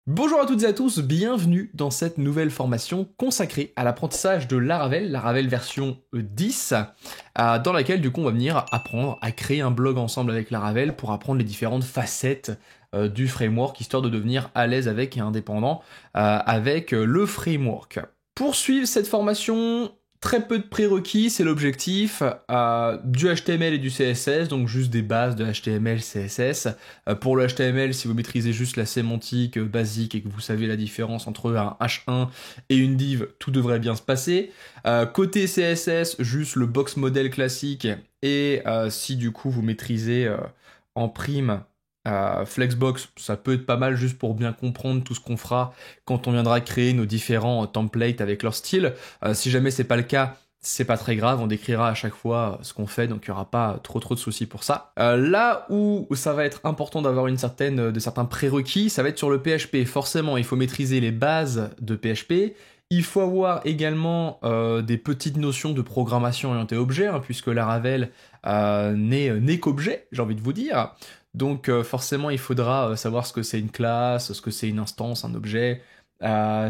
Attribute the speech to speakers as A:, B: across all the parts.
A: Bonjour à toutes et à tous, bienvenue dans cette nouvelle formation consacrée à l'apprentissage de Laravel, Laravel version 10, dans laquelle du coup on va venir apprendre à créer un blog ensemble avec Laravel pour apprendre les différentes facettes du framework, histoire de devenir à l'aise avec et indépendant avec le framework. Pour suivre cette formation, très peu de prérequis, c'est l'objectif, du HTML et du CSS, donc juste des bases de HTML, CSS. Pour le HTML, si vous maîtrisez juste la sémantique basique et que vous savez la différence entre un H1 et une div, tout devrait bien se passer. Côté CSS, juste le box model classique, et si du coup vous maîtrisez en prime Flexbox, ça peut être pas mal juste pour bien comprendre tout ce qu'on fera quand on viendra créer nos différents templates avec leur style. Si jamais c'est pas le cas, c'est pas très grave, on décrira à chaque fois ce qu'on fait, donc il y aura pas trop de soucis pour ça. Là où ça va être important d'avoir de certains prérequis, ça va être sur le PHP. Forcément, il faut maîtriser les bases de PHP. Il faut avoir également des petites notions de programmation orientée objet, hein, puisque Laravel n'est qu'objet, j'ai envie de vous dire. Donc forcément, il faudra savoir ce que c'est une classe, ce que c'est une instance, un objet.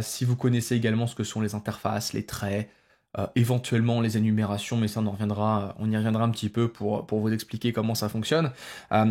A: Si vous connaissez également ce que sont les interfaces, les traits, éventuellement les énumérations, mais ça on y reviendra un petit peu pour vous expliquer comment ça fonctionne.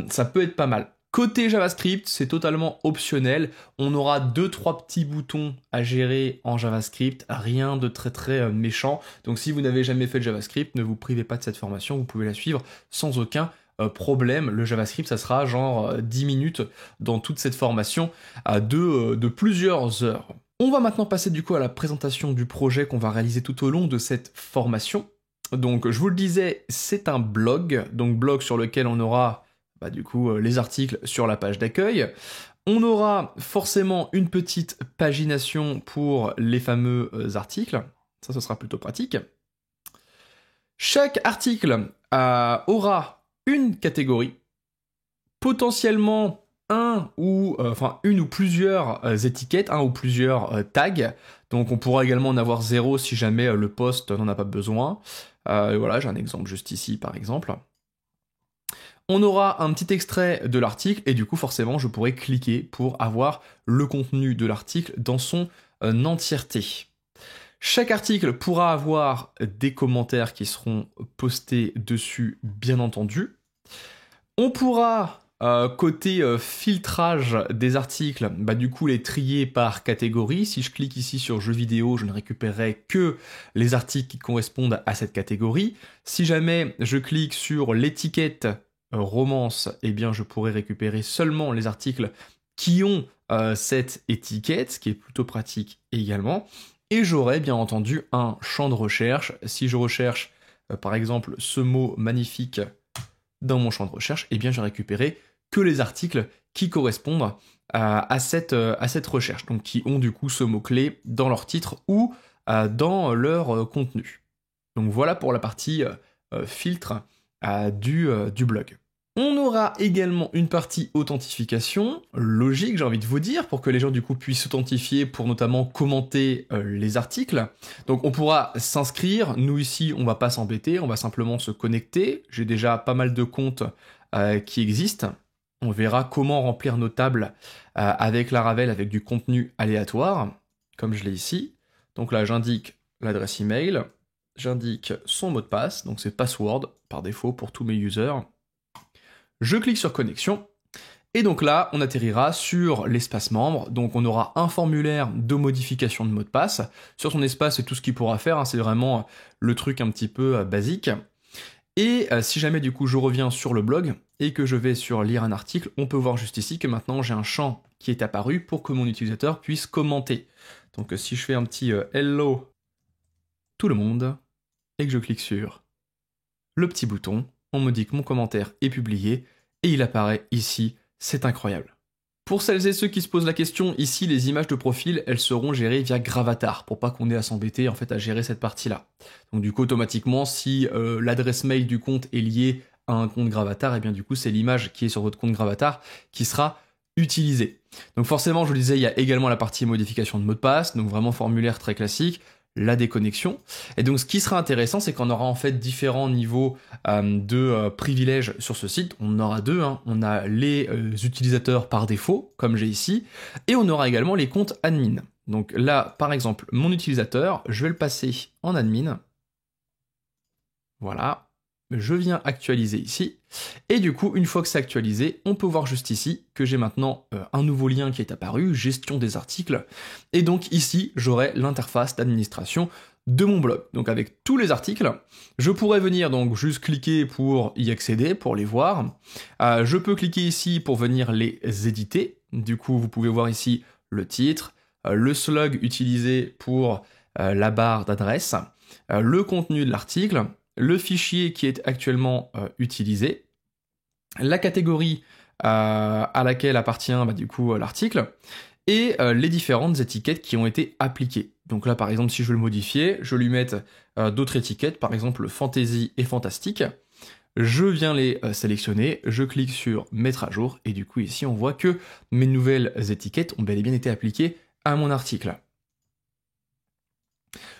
A: Ça peut être pas mal. Côté JavaScript, c'est totalement optionnel. On aura 2-3 petits boutons à gérer en JavaScript, rien de très méchant. Donc si vous n'avez jamais fait de JavaScript, ne vous privez pas de cette formation, vous pouvez la suivre sans aucun problème. Le JavaScript, ça sera genre 10 minutes dans toute cette formation de plusieurs heures. On va maintenant passer du coup à la présentation du projet qu'on va réaliser tout au long de cette formation. Donc je vous le disais, c'est un blog, donc blog sur lequel on aura les articles sur la page d'accueil. On aura forcément une petite pagination pour les fameux articles, ça ce sera plutôt pratique. Chaque article aura une catégorie, potentiellement une ou plusieurs étiquettes, un ou plusieurs tags. Donc on pourra également en avoir 0 si jamais le post n'en a pas besoin. Voilà, j'ai un exemple juste ici par exemple. On aura un petit extrait de l'article et du coup forcément je pourrai cliquer pour avoir le contenu de l'article dans son entièreté. Chaque article pourra avoir des commentaires qui seront postés dessus, bien entendu. On pourra, côté filtrage des articles, du coup les trier par catégorie. Si je clique ici sur jeux vidéo, je ne récupérerai que les articles qui correspondent à cette catégorie. Si jamais je clique sur l'étiquette romance, eh bien je pourrai récupérer seulement les articles qui ont cette étiquette, ce qui est plutôt pratique également. Et j'aurai bien entendu un champ de recherche. Si je recherche par exemple ce mot magnifique dans mon champ de recherche, eh bien je récupérerai que les articles qui correspondent à cette recherche, donc qui ont du coup ce mot-clé dans leur titre ou dans leur contenu. Donc voilà pour la partie filtre du blog. On aura également une partie authentification, logique j'ai envie de vous dire, pour que les gens du coup puissent s'authentifier pour notamment commenter les articles. Donc on pourra s'inscrire, nous ici on va pas s'embêter, on va simplement se connecter. J'ai déjà pas mal de comptes qui existent. On verra comment remplir nos tables avec Laravel avec du contenu aléatoire, comme je l'ai ici. Donc là j'indique l'adresse email, j'indique son mot de passe, donc c'est password par défaut pour tous mes users. Je clique sur connexion, et donc là, on atterrira sur l'espace membre, donc on aura un formulaire de modification de mot de passe. Sur son espace, c'est tout ce qu'il pourra faire, hein, c'est vraiment le truc un petit peu basique. Et si jamais du coup je reviens sur le blog, et que je vais sur lire un article, on peut voir juste ici que maintenant j'ai un champ qui est apparu pour que mon utilisateur puisse commenter. Donc si je fais un petit hello tout le monde, et que je clique sur le petit bouton, on me dit que mon commentaire est publié, et il apparaît ici, c'est incroyable. Pour celles et ceux qui se posent la question, ici les images de profil, elles seront gérées via Gravatar, pour pas qu'on ait à s'embêter en fait à gérer cette partie-là. Donc du coup automatiquement, si l'adresse mail du compte est liée à un compte Gravatar, et bien du coup c'est l'image qui est sur votre compte Gravatar qui sera utilisée. Donc forcément, je vous le disais, il y a également la partie modification de mot de passe, donc vraiment formulaire très classique. la déconnexion. Et donc ce qui sera intéressant, c'est qu'on aura en fait différents niveaux de privilèges sur ce site. On en aura deux, hein. On a les utilisateurs par défaut, comme j'ai ici, et on aura également les comptes admin. Donc là, par exemple, mon utilisateur, je vais le passer en admin. Voilà. Je viens actualiser ici, et du coup, une fois que c'est actualisé, on peut voir juste ici que j'ai maintenant un nouveau lien qui est apparu, gestion des articles, et donc ici, j'aurai l'interface d'administration de mon blog. Donc avec tous les articles, je pourrais venir donc juste cliquer pour y accéder, pour les voir. Je peux cliquer ici pour venir les éditer. Du coup, vous pouvez voir ici le titre, le slug utilisé pour la barre d'adresse, le contenu de l'article, le fichier qui est actuellement utilisé, la catégorie à laquelle appartient du coup l'article, et les différentes étiquettes qui ont été appliquées. Donc là par exemple si je veux le modifier, je lui mets d'autres étiquettes, par exemple fantasy et fantastique, je viens les sélectionner, je clique sur mettre à jour, et du coup ici on voit que mes nouvelles étiquettes ont bel et bien été appliquées à mon article.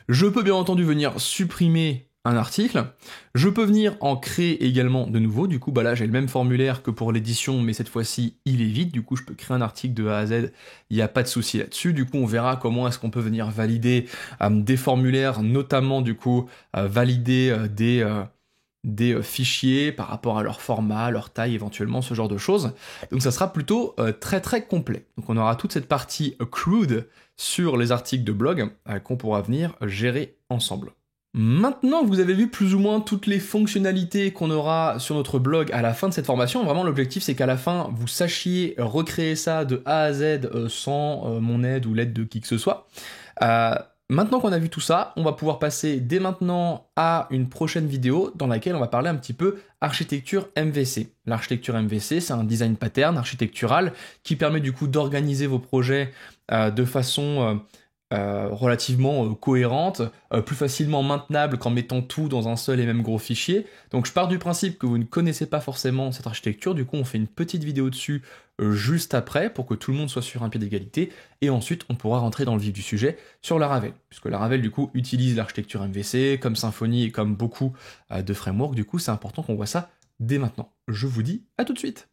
A: Je peux bien entendu venir supprimer un article, je peux venir en créer également de nouveaux, du coup là j'ai le même formulaire que pour l'édition, mais cette fois-ci il est vide, du coup je peux créer un article de A à Z, il n'y a pas de souci là-dessus. Du coup on verra comment est-ce qu'on peut venir valider des formulaires, notamment du coup valider des fichiers par rapport à leur format, leur taille éventuellement, ce genre de choses. Donc ça sera plutôt très très complet. Donc on aura toute cette partie crude sur les articles de blog qu'on pourra venir gérer ensemble. Maintenant que vous avez vu plus ou moins toutes les fonctionnalités qu'on aura sur notre blog à la fin de cette formation, vraiment l'objectif c'est qu'à la fin vous sachiez recréer ça de A à Z sans mon aide ou l'aide de qui que ce soit. Maintenant qu'on a vu tout ça, on va pouvoir passer dès maintenant à une prochaine vidéo dans laquelle on va parler un petit peu architecture MVC. L'architecture MVC, c'est un design pattern architectural qui permet du coup d'organiser vos projets de façon relativement cohérente, plus facilement maintenable qu'en mettant tout dans un seul et même gros fichier. Donc je pars du principe que vous ne connaissez pas forcément cette architecture, du coup on fait une petite vidéo dessus juste après pour que tout le monde soit sur un pied d'égalité, et ensuite on pourra rentrer dans le vif du sujet sur Laravel, puisque Laravel du coup utilise l'architecture MVC comme Symfony et comme beaucoup de frameworks, du coup c'est important qu'on voit ça dès maintenant. Je vous dis à tout de suite.